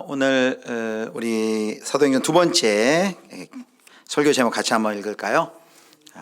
오늘 우리 사도행전 두 번째 설교 제목 같이 한번 읽을까요?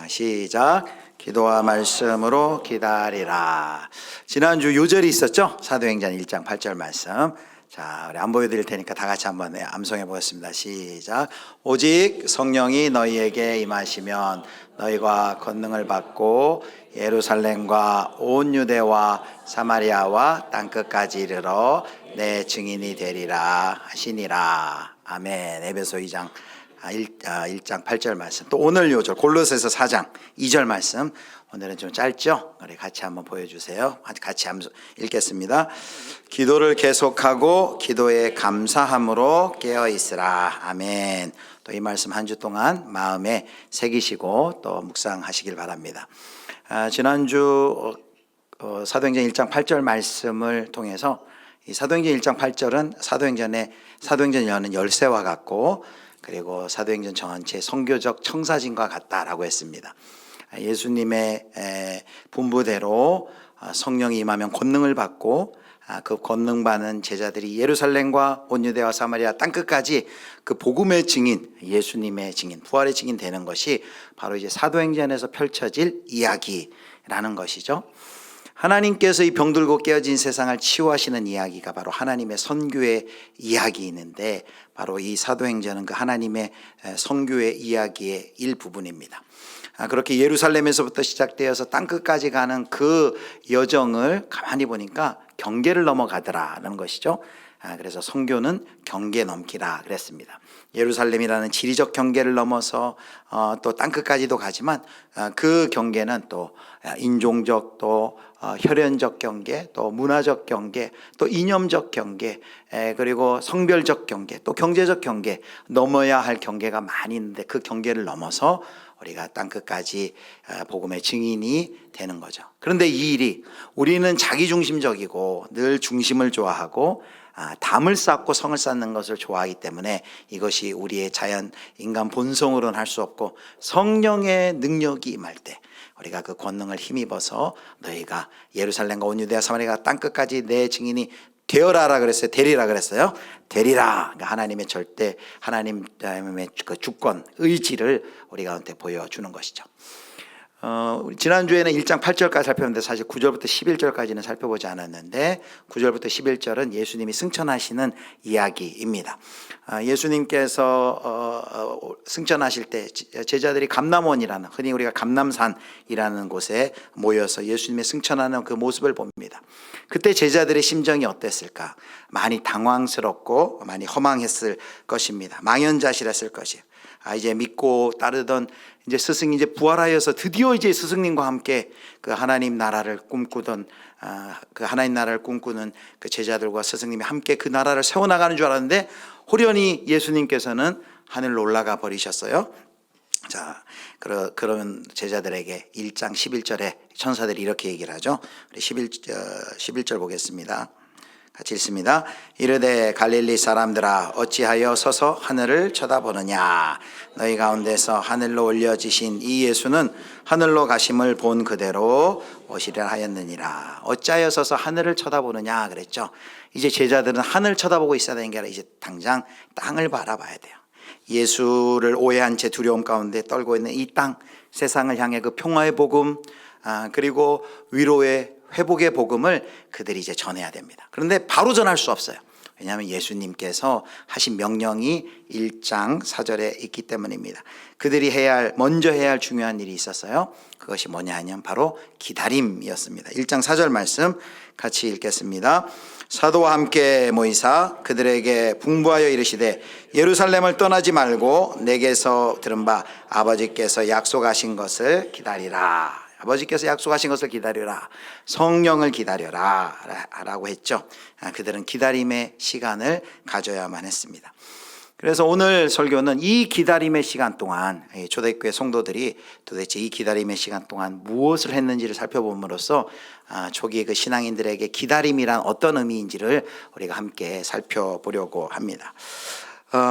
시작. 기도와 말씀으로 기다리라. 지난주 요절이 있었죠? 사도행전 1장 8절 말씀. 자, 우리 안 보여드릴 테니까 다 같이 한번 암송해 보겠습니다. 시작. 오직 성령이 너희에게 임하시면 너희가 권능을 받고 예루살렘과 온 유대와 사마리아와 땅끝까지 이르러 내 증인이 되리라 하시니라. 아멘. 에베소 2장 1장 8절 말씀. 또 오늘 요절 골로새서 4장 2절 말씀. 오늘은 좀 짧죠? 우리 같이 한번 보여주세요. 같이 읽겠습니다. 기도를 계속하고 기도에 감사함으로 깨어있으라. 아멘. 또 이 말씀 한 주 동안 마음에 새기시고 또 묵상하시길 바랍니다. 지난주 사도행전 1장 8절 말씀을 통해서 이 사도행전 1장 8절은 사도행전 여는 열쇠와 같고, 그리고 사도행전 전체 선교적 청사진과 같다라고 했습니다. 예수님의 분부대로 성령이 임하면 권능을 받고, 그 권능 받는 제자들이 예루살렘과 온 유대와 사마리아 땅끝까지 그 복음의 증인, 예수님의 증인, 부활의 증인 되는 것이 바로 이제 사도행전에서 펼쳐질 이야기라는 것이죠. 하나님께서 이 병들고 깨어진 세상을 치유하시는 이야기가 바로 하나님의 선교의 이야기인데, 바로 이 사도행전은 그 하나님의 선교의 이야기의 일부분입니다. 그렇게 예루살렘에서부터 시작되어서 땅끝까지 가는 그 여정을 가만히 보니까 경계를 넘어가더라는 것이죠. 그래서 선교는 경계 넘기라 그랬습니다. 예루살렘이라는 지리적 경계를 넘어서 또 땅끝까지도 가지만, 그 경계는 또 인종적, 또 혈연적 경계, 또 문화적 경계, 또 이념적 경계, 그리고 성별적 경계, 또 경제적 경계, 넘어야 할 경계가 많이 있는데, 그 경계를 넘어서 우리가 땅끝까지 복음의 증인이 되는 거죠. 그런데 이 일이, 우리는 자기중심적이고 늘 중심을 좋아하고 담을 쌓고 성을 쌓는 것을 좋아하기 때문에 이것이 우리의 자연 인간 본성으로는 할 수 없고, 성령의 능력이 임할 때 우리가 그 권능을 힘입어서 너희가 예루살렘과 온 유대와 사마리아 땅끝까지 내 증인이 되어라라 그랬어요. 되리라 그랬어요. 되리라. 그러니까 하나님의 절대, 하나님의 그 주권, 의지를 우리 가운데 보여주는 것이죠. 지난주에는 1장 8절까지 살펴봤는데, 사실 9절부터 11절까지는 살펴보지 않았는데, 9절부터 11절은 예수님이 승천하시는 이야기입니다. 예수님께서 승천하실 때 제자들이 감람원이라는, 흔히 우리가 감람산이라는 곳에 모여서 예수님의 승천하는 그 모습을 봅니다. 그때 제자들의 심정이 어땠을까? 많이 당황스럽고 많이 허망했을 것입니다. 망연자실했을 것이에요. 이제 믿고 따르던 이제 스승이 이제 부활하여서 드디어 이제 스승님과 함께 그 하나님 나라를 꿈꾸던, 그 하나님 나라를 꿈꾸는 그 제자들과 스승님이 함께 그 나라를 세워나가는 줄 알았는데, 호련히 예수님께서는 하늘로 올라가 버리셨어요. 자, 그러면 제자들에게 1장 11절에 천사들이 이렇게 얘기를 하죠. 우리 11절 보겠습니다. 같이 읽습니다. 이르되 갈릴리 사람들아, 어찌하여 서서 하늘을 쳐다보느냐? 너희 가운데서 하늘로 올려지신 이 예수는 하늘로 가심을 본 그대로 오시려 하였느니라. 어찌하여 서서 하늘을 쳐다보느냐 그랬죠. 이제 제자들은 하늘 쳐다보고 있어야 되는 게 아니라 이제 당장 땅을 바라봐야 돼요. 예수를 오해한 채 두려움 가운데 떨고 있는 이 땅, 세상을 향해 그 평화의 복음, 그리고 위로의 회복의 복음을 그들이 이제 전해야 됩니다. 그런데 바로 전할 수 없어요. 왜냐하면 예수님께서 하신 명령이 1장 4절에 있기 때문입니다. 그들이 먼저 해야 할 중요한 일이 있었어요. 그것이 뭐냐 하면 바로 기다림이었습니다. 1장 4절 말씀 같이 읽겠습니다. 사도와 함께 모이사 그들에게 분부하여 이르시되, 예루살렘을 떠나지 말고 내게서 들은 바 아버지께서 약속하신 것을 기다리라. 아버지께서 약속하신 것을 기다려라. 성령을 기다려라 라고 했죠. 그들은 기다림의 시간을 가져야만 했습니다. 그래서 오늘 설교는 이 기다림의 시간 동안 초대교회 성도들이 도대체 이 기다림의 시간 동안 무엇을 했는지를 살펴봄으로써 초기 그 신앙인들에게 기다림이란 어떤 의미인지를 우리가 함께 살펴보려고 합니다.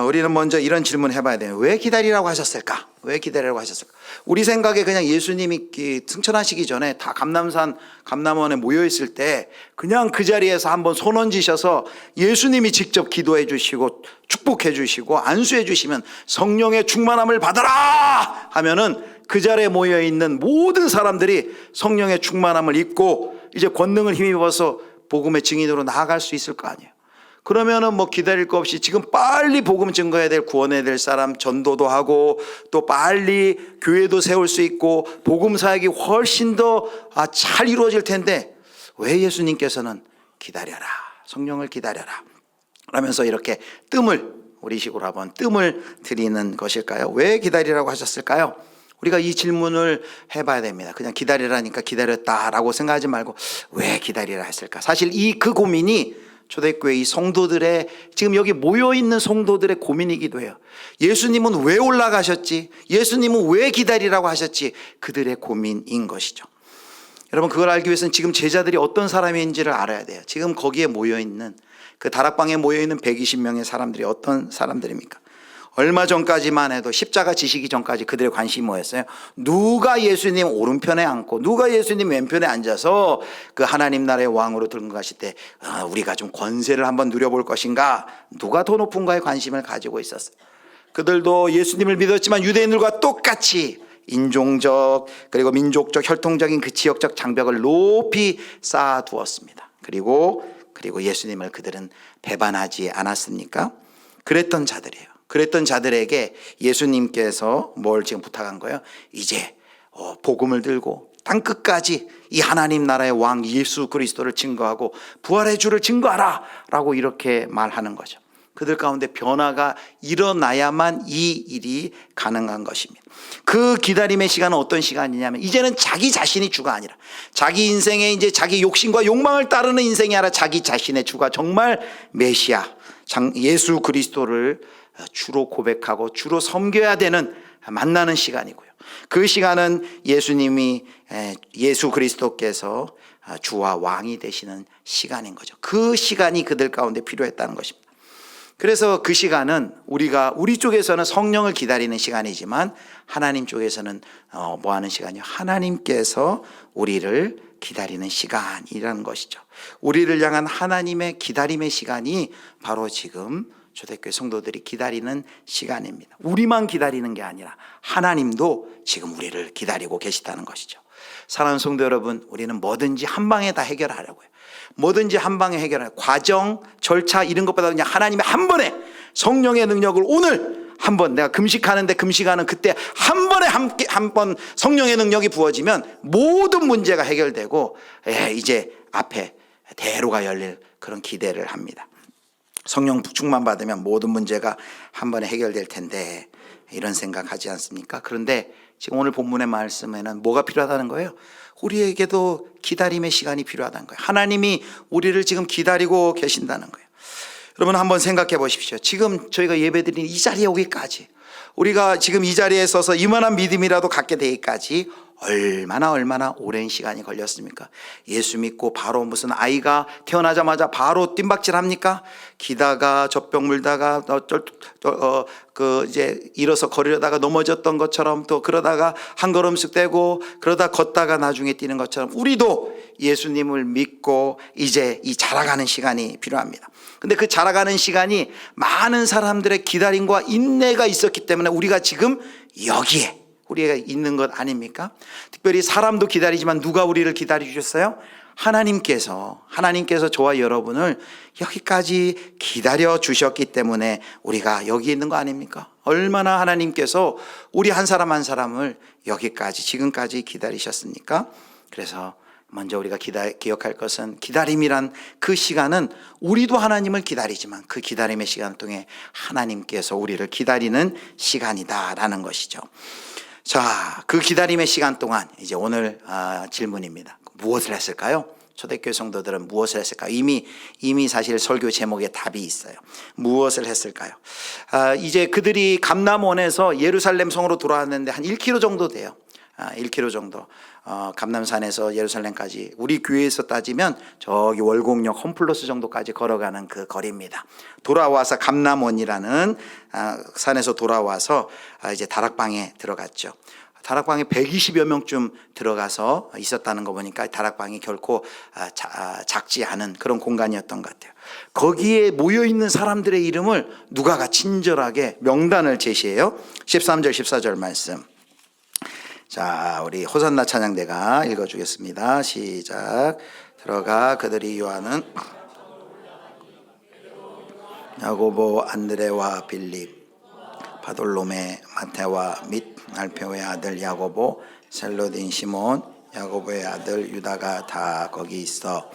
우리는 먼저 이런 질문 해봐야 돼요. 왜 기다리라고 하셨을까? 왜 기다리라고 하셨을까? 우리 생각에 그냥 예수님이 승천하시기 전에 다 감람원에 모여있을 때 그냥 그 자리에서 한번 손 얹으셔서 예수님이 직접 기도해 주시고 축복해 주시고 안수해 주시면 성령의 충만함을 받아라 하면은 그 자리에 모여있는 모든 사람들이 성령의 충만함을 입고 이제 권능을 힘입어서 복음의 증인으로 나아갈 수 있을 거 아니에요. 그러면은 뭐 기다릴 거 없이 지금 빨리 복음 증거해야 될, 구원해야 될 사람 전도도 하고 또 빨리 교회도 세울 수 있고 복음 사역이 훨씬 더 잘 이루어질 텐데 왜 예수님께서는 기다려라, 성령을 기다려라 그러면서 이렇게 뜸을, 우리식으로 한번 뜸을 들이는 것일까요? 왜 기다리라고 하셨을까요? 우리가 이 질문을 해봐야 됩니다. 그냥 기다리라니까 기다렸다라고 생각하지 말고 왜 기다리라 했을까? 사실 그 고민이 초대교회 이 성도들의, 지금 여기 모여있는 성도들의 고민이기도 해요. 예수님은 왜 올라가셨지? 예수님은 왜 기다리라고 하셨지? 그들의 고민인 것이죠. 여러분, 그걸 알기 위해서는 지금 제자들이 어떤 사람인지를 알아야 돼요. 지금 거기에 모여있는, 그 다락방에 모여있는 120명의 사람들이 어떤 사람들입니까? 얼마 전까지만 해도 십자가 지시기 전까지 그들의 관심이 뭐였어요? 누가 예수님 오른편에 앉고 누가 예수님 왼편에 앉아서 그 하나님 나라의 왕으로 등극하실 때 우리가 좀 권세를 한번 누려볼 것인가, 누가 더 높은가에 관심을 가지고 있었어요. 그들도 예수님을 믿었지만 유대인들과 똑같이 인종적 그리고 민족적 혈통적인 그 지역적 장벽을 높이 쌓아두었습니다. 그리고 예수님을 그들은 배반하지 않았습니까? 그랬던 자들이에요. 그랬던 자들에게 예수님께서 뭘 지금 부탁한 거예요? 이제 복음을 들고 땅끝까지 이 하나님 나라의 왕 예수 그리스도를 증거하고 부활의 주를 증거하라 라고 이렇게 말하는 거죠. 그들 가운데 변화가 일어나야만 이 일이 가능한 것입니다. 그 기다림의 시간은 어떤 시간이냐면 이제는 자기 자신이 주가 아니라 자기 인생에 이제 자기 욕심과 욕망을 따르는 인생이 아니라 자기 자신의 주가 정말 메시아 예수 그리스도를 주로 고백하고 주로 섬겨야 되는 만나는 시간이고요. 그 시간은 예수 그리스도께서 주와 왕이 되시는 시간인 거죠. 그 시간이 그들 가운데 필요했다는 것입니다. 그래서 그 시간은 우리 쪽에서는 성령을 기다리는 시간이지만 하나님 쪽에서는 뭐 하는 시간이요? 하나님께서 우리를 기다리는 시간이라는 것이죠. 우리를 향한 하나님의 기다림의 시간이 바로 지금 초대교회 성도들이 기다리는 시간입니다. 우리만 기다리는 게 아니라 하나님도 지금 우리를 기다리고 계시다는 것이죠. 사랑하는 성도 여러분, 우리는 뭐든지 한 방에 다 해결하려고요. 뭐든지 한 방에 해결하려고, 과정, 절차 이런 것보다 그냥 하나님의 한 번에 성령의 능력을 오늘 한번 내가 금식하는데 금식하는 그때 한 번에 한 번 성령의 능력이 부어지면 모든 문제가 해결되고 이제 앞에 대로가 열릴 그런 기대를 합니다. 성령 충만 받으면 모든 문제가 한 번에 해결될 텐데 이런 생각하지 않습니까? 그런데 지금 오늘 본문의 말씀에는 뭐가 필요하다는 거예요? 우리에게도 기다림의 시간이 필요하다는 거예요. 하나님이 우리를 지금 기다리고 계신다는 거예요. 여러분 한번 생각해 보십시오. 지금 저희가 예배드리는 이 자리에 오기까지, 우리가 지금 이 자리에 서서 이만한 믿음이라도 갖게 되기까지 얼마나 오랜 시간이 걸렸습니까? 예수 믿고 바로 무슨 아이가 태어나자마자 바로 뜀박질합니까? 기다가 젖병 물다가 이제 일어서 걸으려다가 넘어졌던 것처럼, 또 그러다가 한 걸음씩 떼고 그러다 걷다가 나중에 뛰는 것처럼 우리도 예수님을 믿고 이제 이 자라가는 시간이 필요합니다. 근데 그 자라가는 시간이 많은 사람들의 기다림과 인내가 있었기 때문에 우리가 지금 여기에 우리가 있는 것 아닙니까? 특별히 사람도 기다리지만 누가 우리를 기다려주셨어요? 하나님께서 저와 여러분을 여기까지 기다려 주셨기 때문에 우리가 여기 있는 거 아닙니까? 얼마나 하나님께서 우리 한 사람 한 사람을 여기까지 지금까지 기다리셨습니까? 그래서 먼저 우리가 기억할 것은, 기다림이란 그 시간은 우리도 하나님을 기다리지만 그 기다림의 시간 통해 하나님께서 우리를 기다리는 시간이다라는 것이죠. 자, 그 기다림의 시간 동안 이제 오늘 질문입니다. 무엇을 했을까요? 초대교회 성도들은 무엇을 했을까요? 이미 사실 설교 제목에 답이 있어요. 무엇을 했을까요? 이제 그들이 감람원에서 예루살렘 성으로 돌아왔는데 한 1km 정도 돼요. 1km 정도. 감남산에서 예루살렘까지 우리 교회에서 따지면 저기 월곡역 홈플러스 정도까지 걸어가는 그 거리입니다. 돌아와서 감남원이라는 산에서 돌아와서 이제 다락방에 들어갔죠. 다락방에 120여 명쯤 들어가서 있었다는 거 보니까 다락방이 결코 작지 않은 그런 공간이었던 것 같아요. 거기에 모여있는 사람들의 이름을 누가가 친절하게 명단을 제시해요. 13절 14절 말씀. 자, 우리 호산나 찬양대가 읽어주겠습니다. 시작. 들어가 그들이 요한은 야고보, 안드레와 빌립, 바돌로메, 마테와 및 알페오의 아들 야고보, 셀로딘 시몬, 야고보의 아들 유다가 다 거기 있어.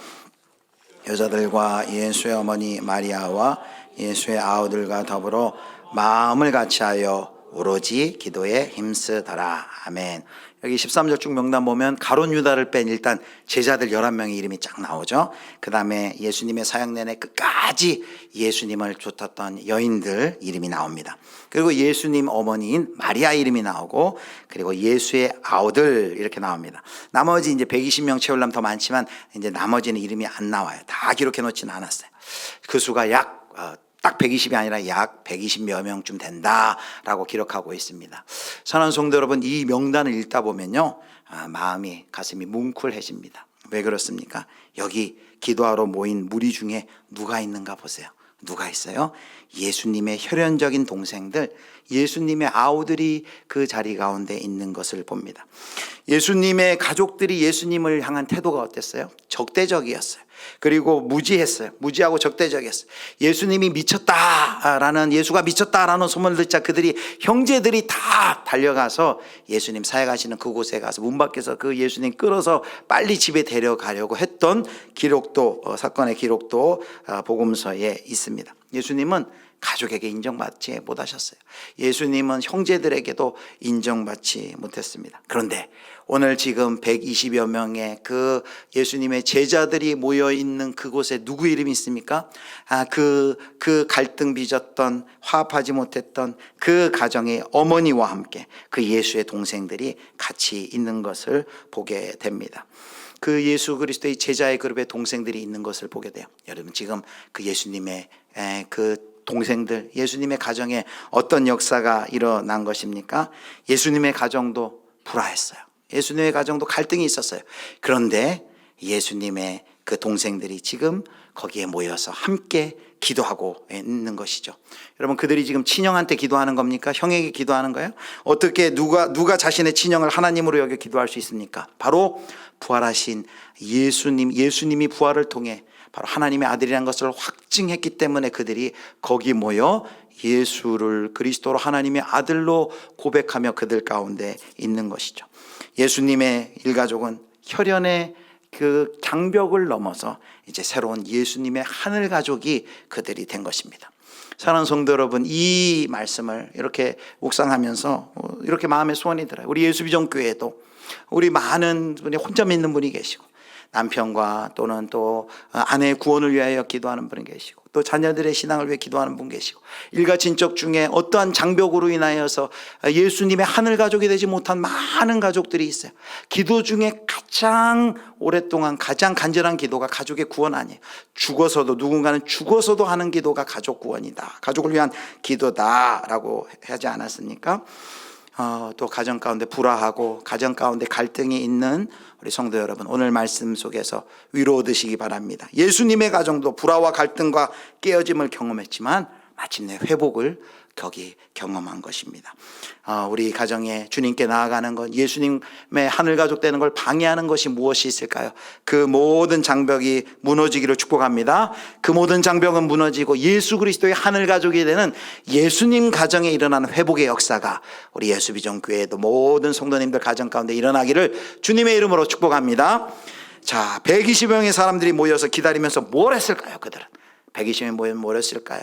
여자들과 예수의 어머니 마리아와 예수의 아우들과 더불어 마음을 같이하여 오로지 기도에 힘쓰더라. 아멘. 여기 13절 쭉 명단 보면 가룟 유다를 뺀 일단 제자들 11명의 이름이 쫙 나오죠. 그 다음에 예수님의 사역 내내 끝까지 예수님을 쫓았던 여인들 이름이 나옵니다. 그리고 예수님 어머니인 마리아 이름이 나오고, 그리고 예수의 아우들 이렇게 나옵니다. 나머지 이제 120명 채우려면 더 많지만 이제 나머지는 이름이 안 나와요. 다 기록해 놓지는 않았어요. 그 수가 딱 120이 아니라 약 120여 명쯤 된다라고 기록하고 있습니다. 사랑하는 성도 여러분, 이 명단을 읽다 보면요, 마음이 가슴이 뭉클해집니다. 왜 그렇습니까? 여기 기도하러 모인 무리 중에 누가 있는가 보세요. 누가 있어요? 예수님의 혈연적인 동생들, 예수님의 아우들이 그 자리 가운데 있는 것을 봅니다. 예수님의 가족들이 예수님을 향한 태도가 어땠어요? 적대적이었어요. 그리고 무지했어요. 무지하고 적대적이었어요. 예수님이 미쳤다라는, 예수가 미쳤다라는 소문을 듣자 그들이, 형제들이 다 달려가서 예수님 사역하시는 그곳에 가서 문 밖에서 그 예수님 끌어서 빨리 집에 데려가려고 했던 기록도, 사건의 기록도 복음서에 있습니다. 예수님은 가족에게 인정받지 못하셨어요. 예수님은 형제들에게도 인정받지 못했습니다. 그런데 오늘 지금 120여 명의 그 예수님의 제자들이 모여있는 그곳에 누구 이름이 있습니까? 그 갈등 빚었던, 화합하지 못했던 그 가정의 어머니와 함께 그 예수의 동생들이 같이 있는 것을 보게 됩니다. 그 예수 그리스도의 제자의 그룹에 동생들이 있는 것을 보게 돼요. 여러분, 지금 그 예수님의 그 동생들, 예수님의 가정에 어떤 역사가 일어난 것입니까? 예수님의 가정도 불화했어요. 예수님의 가정도 갈등이 있었어요. 그런데 예수님의 그 동생들이 지금 거기에 모여서 함께 기도하고 있는 것이죠. 여러분, 그들이 지금 친형한테 기도하는 겁니까? 형에게 기도하는 거예요? 어떻게 누가 자신의 친형을 하나님으로 여겨 기도할 수 있습니까? 바로 부활하신 예수님이 부활을 통해 바로 하나님의 아들이라는 것을 확증했기 때문에 그들이 거기 모여 예수를 그리스도로 하나님의 아들로 고백하며 그들 가운데 있는 것이죠. 예수님의 일가족은 혈연의 그 장벽을 넘어서 이제 새로운 예수님의 하늘 가족이 그들이 된 것입니다. 사랑하는 성도 여러분, 이 말씀을 이렇게 묵상하면서 이렇게 마음에 소원이 들어요. 우리 예수비전교회에도 우리 많은 분이 혼자 믿는 분이 계시고, 남편과 또는 또 아내의 구원을 위하여 기도하는 분이 계시고, 또 자녀들의 신앙을 위해 기도하는 분 계시고, 일가 친척 중에 어떠한 장벽으로 인하여서 예수님의 하늘 가족이 되지 못한 많은 가족들이 있어요. 기도 중에 가장 오랫동안 가장 간절한 기도가 가족의 구원 아니에요. 누군가는 죽어서도 하는 기도가 가족 구원이다, 가족을 위한 기도다라고 하지 않았습니까? 또 가정 가운데 불화하고 가정 가운데 갈등이 있는 우리 성도 여러분, 오늘 말씀 속에서 위로 얻으시기 바랍니다. 예수님의 가정도 불화와 갈등과 깨어짐을 경험했지만 마침내 회복을 거기 경험한 것입니다. 우리 가정에 주님께 나아가는 것, 예수님의 하늘 가족 되는 걸 방해하는 것이 무엇이 있을까요? 그 모든 장벽이 무너지기를 축복합니다. 그 모든 장벽은 무너지고 예수 그리스도의 하늘 가족이 되는 예수님 가정에 일어나는 회복의 역사가 우리 예수비전교회에도 모든 성도님들 가정 가운데 일어나기를 주님의 이름으로 축복합니다. 자, 120명의 사람들이 모여서 기다리면서 뭘 했을까요? 그들은 120명이 모여서 뭘 했을까요?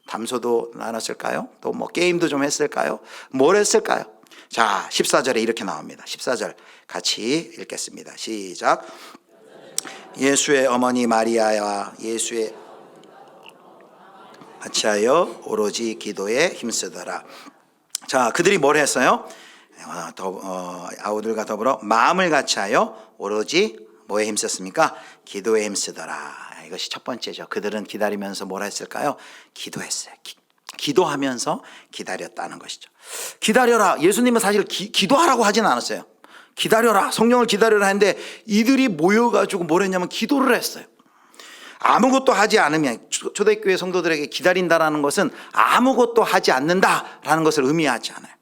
담소도 나눴을까요? 또 뭐 게임도 좀 했을까요? 뭘 했을까요? 자, 14절에 이렇게 나옵니다. 14절 같이 읽겠습니다. 시작. 예수의 어머니 마리아와 예수의 같이하여 오로지 기도에 힘쓰더라. 자, 그들이 뭘 했어요? 아우들과 더불어 마음을 같이하여 오로지 뭐에 힘썼습니까? 기도에 힘쓰더라. 이것이 첫 번째죠. 그들은 기다리면서 뭘 했을까요? 기도했어요. 기도하면서 기다렸다는 것이죠. 기다려라. 예수님은 사실 기도하라고 하진 않았어요. 기다려라. 성령을 기다려라 했는데 이들이 모여가지고 뭘 했냐면 기도를 했어요. 아무것도 하지 않으면, 초대교회 성도들에게 기다린다라는 것은 아무것도 하지 않는다라는 것을 의미하지 않아요.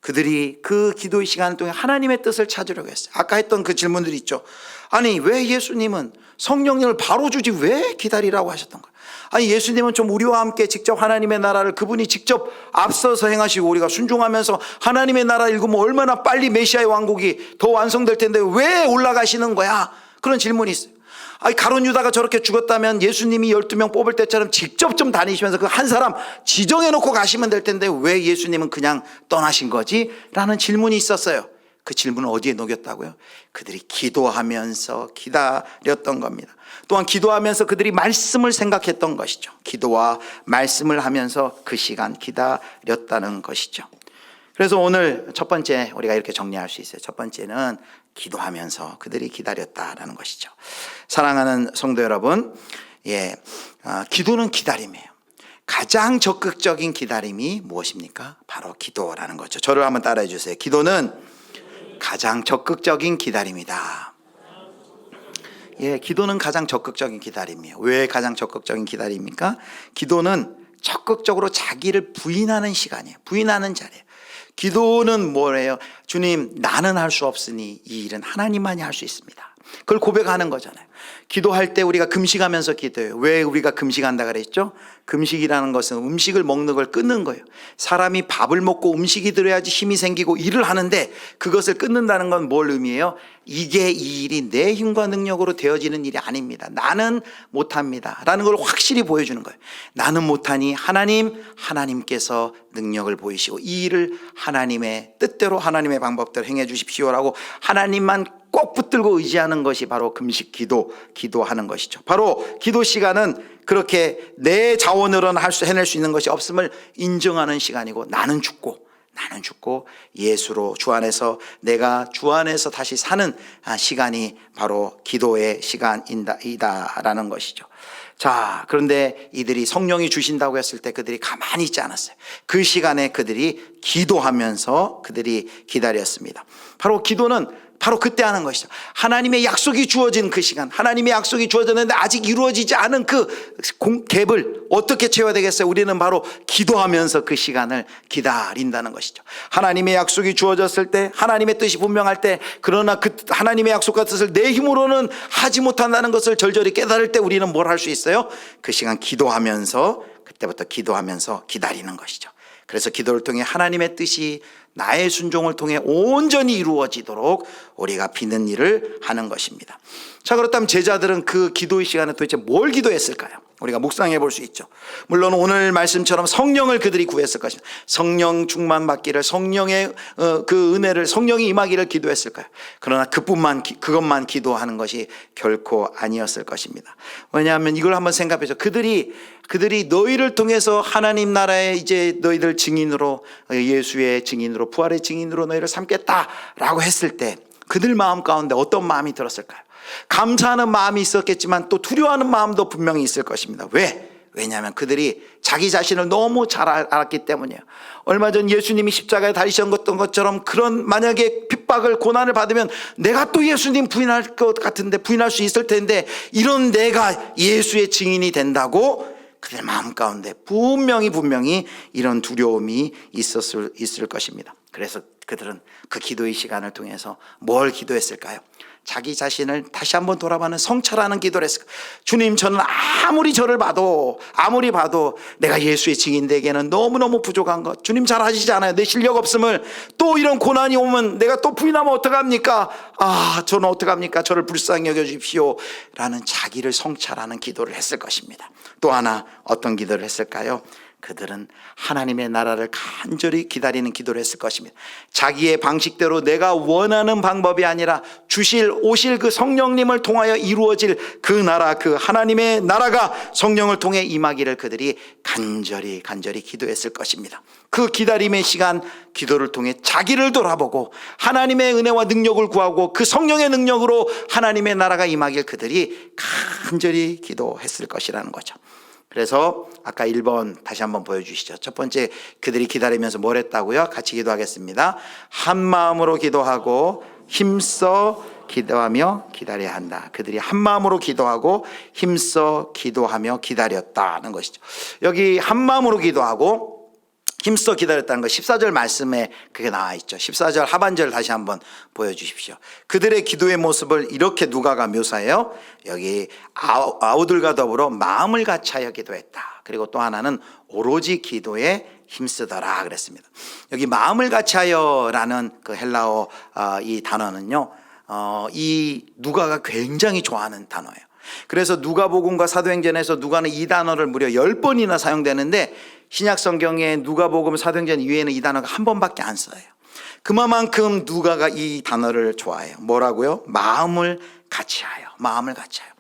그들이 그 기도의 시간 동안 하나님의 뜻을 찾으려고 했어요. 아까 했던 그 질문들이 있죠. 아니, 왜 예수님은 성령님을 바로 주지 왜 기다리라고 하셨던 거예요? 아니, 예수님은 좀 우리와 함께 직접 하나님의 나라를 그분이 직접 앞서서 행하시고 우리가 순종하면서 하나님의 나라 읽으면 얼마나 빨리 메시아의 왕국이 더 완성될 텐데 왜 올라가시는 거야? 그런 질문이 있어요. 아니, 가룟 유다가 저렇게 죽었다면 예수님이 12명 뽑을 때처럼 직접 좀 다니시면서 그 한 사람 지정해 놓고 가시면 될 텐데 왜 예수님은 그냥 떠나신 거지? 라는 질문이 있었어요. 그 질문을 어디에 녹였다고요? 그들이 기도하면서 기다렸던 겁니다. 또한 기도하면서 그들이 말씀을 생각했던 것이죠. 기도와 말씀을 하면서 그 시간 기다렸다는 것이죠. 그래서 오늘 첫 번째 우리가 이렇게 정리할 수 있어요. 첫 번째는 기도하면서 그들이 기다렸다라는 것이죠. 사랑하는 성도 여러분, 기도는 기다림이에요. 가장 적극적인 기다림이 무엇입니까? 바로 기도라는 거죠. 저를 한번 따라해 주세요. 기도는 가장 적극적인 기다림이다. 기도는 가장 적극적인 기다림이에요. 왜 가장 적극적인 기다림입니까? 기도는 적극적으로 자기를 부인하는 시간이에요. 부인하는 자리예요. 기도는 뭐래요? 주님, 나는 할 수 없으니 이 일은 하나님만이 할 수 있습니다. 그걸 고백하는 거잖아요. 기도할 때 우리가 금식하면서 기도해요. 왜 우리가 금식한다 그랬죠? 금식이라는 것은 음식을 먹는 걸 끊는 거예요. 사람이 밥을 먹고 음식이 들어야지 힘이 생기고 일을 하는데 그것을 끊는다는 건 뭘 의미해요? 이게 이 일이 내 힘과 능력으로 되어지는 일이 아닙니다. 나는 못합니다 라는 걸 확실히 보여주는 거예요. 나는 못하니 하나님께서 능력을 보이시고 이 일을 하나님의 뜻대로 하나님의 방법대로 행해 주십시오라고 하나님만 꼭 붙들고 의지하는 것이 바로 금식 기도하는 것이죠. 바로 기도 시간은 그렇게 내 자원으로는 해낼 수 있는 것이 없음을 인정하는 시간이고 나는 죽고 예수로 주 안에서 내가 주 안에서 다시 사는 시간이 바로 기도의 시간이다라는 것이죠. 자, 그런데 이들이 성령이 주신다고 했을 때 그들이 가만히 있지 않았어요. 그 시간에 그들이 기도하면서 그들이 기다렸습니다. 바로 기도는 바로 그때 하는 것이죠. 하나님의 약속이 주어진 그 시간, 하나님의 약속이 주어졌는데 아직 이루어지지 않은 그 갭을 어떻게 채워야 되겠어요? 우리는 바로 기도하면서 그 시간을 기다린다는 것이죠. 하나님의 약속이 주어졌을 때, 하나님의 뜻이 분명할 때, 그러나 그 하나님의 약속과 뜻을 내 힘으로는 하지 못한다는 것을 절절히 깨달을 때 우리는 뭘 할 수 있어요? 그 시간 기도하면서, 그때부터 기도하면서 기다리는 것이죠. 그래서 기도를 통해 하나님의 뜻이 나의 순종을 통해 온전히 이루어지도록 우리가 비는 일을 하는 것입니다. 자, 그렇다면 제자들은 그 기도의 시간에 도대체 뭘 기도했을까요? 우리가 묵상해 볼 수 있죠. 물론 오늘 말씀처럼 성령을 그들이 구했을 것입니다. 성령 충만 받기를, 성령의 그 은혜를, 성령이 임하기를 기도했을까요? 그러나 그것만 기도하는 것이 결코 아니었을 것입니다. 왜냐하면 이걸 한번 생각해서 그들이 너희를 통해서 하나님 나라의 이제 너희들 증인으로, 예수의 증인으로, 부활의 증인으로 너희를 삼겠다라고 했을 때 그들 마음 가운데 어떤 마음이 들었을까요? 감사하는 마음이 있었겠지만 또 두려워하는 마음도 분명히 있을 것입니다. 왜냐하면 그들이 자기 자신을 너무 잘 알았기 때문이에요. 얼마 전 예수님이 십자가에 달리셨던 것처럼 그런 만약에 핍박을 고난을 받으면 내가 또 예수님 부인할 것 같은데, 부인할 수 있을 텐데, 이런 내가 예수의 증인이 된다고 그들 마음 가운데 분명히 이런 두려움이 있을 것입니다. 그래서 그들은 그 기도의 시간을 통해서 뭘 기도했을까요? 자기 자신을 다시 한번 돌아보는 성찰하는 기도를 했을까요? 주님, 저는 아무리 봐도 내가 예수의 증인되기에는 너무너무 부족한 것, 주님 잘 아시지 않아요? 내 실력 없음을, 또 이런 고난이 오면 내가 또 부인하면 어떡합니까? 저는 어떡합니까? 저를 불쌍히 여겨주십시오 라는 자기를 성찰하는 기도를 했을 것입니다. 또 하나 어떤 기도를 했을까요? 그들은 하나님의 나라를 간절히 기다리는 기도를 했을 것입니다. 자기의 방식대로 내가 원하는 방법이 아니라 오실 그 성령님을 통하여 이루어질 그 나라, 그 하나님의 나라가 성령을 통해 임하기를 그들이 간절히 기도했을 것입니다. 그 기다림의 시간, 기도를 통해 자기를 돌아보고 하나님의 은혜와 능력을 구하고 그 성령의 능력으로 하나님의 나라가 임하길 그들이 간절히 기도했을 것이라는 거죠. 그래서 아까 1번 다시 한번 보여주시죠. 첫 번째, 그들이 기다리면서 뭘 했다고요? 같이 기도하겠습니다. 한 마음으로 기도하고 힘써 기도하며 기다려야 한다. 그들이 한 마음으로 기도하고 힘써 기도하며 기다렸다는 것이죠. 여기 한 마음으로 기도하고 힘써 기다렸다는 거 14절 말씀에 그게 나와 있죠. 14절 하반절 다시 한번 보여주십시오. 그들의 기도의 모습을 이렇게 누가가 묘사해요. 여기 아우들과 더불어 마음을 같이하여 기도했다. 그리고 또 하나는 오로지 기도에 힘쓰더라 그랬습니다. 여기 마음을 같이하여라는 그 헬라어 이 단어는요, 이 누가가 굉장히 좋아하는 단어예요. 그래서 누가복음과 사도행전에서 누가는 이 단어를 무려 10번이나 사용되는데 신약 성경에 누가복음, 사도행전 이외에는 이 단어가 한 번밖에 안 써요. 그만큼 누가가 이 단어를 좋아해요. 뭐라고요? 마음을 같이하여. 마음을 같이하여.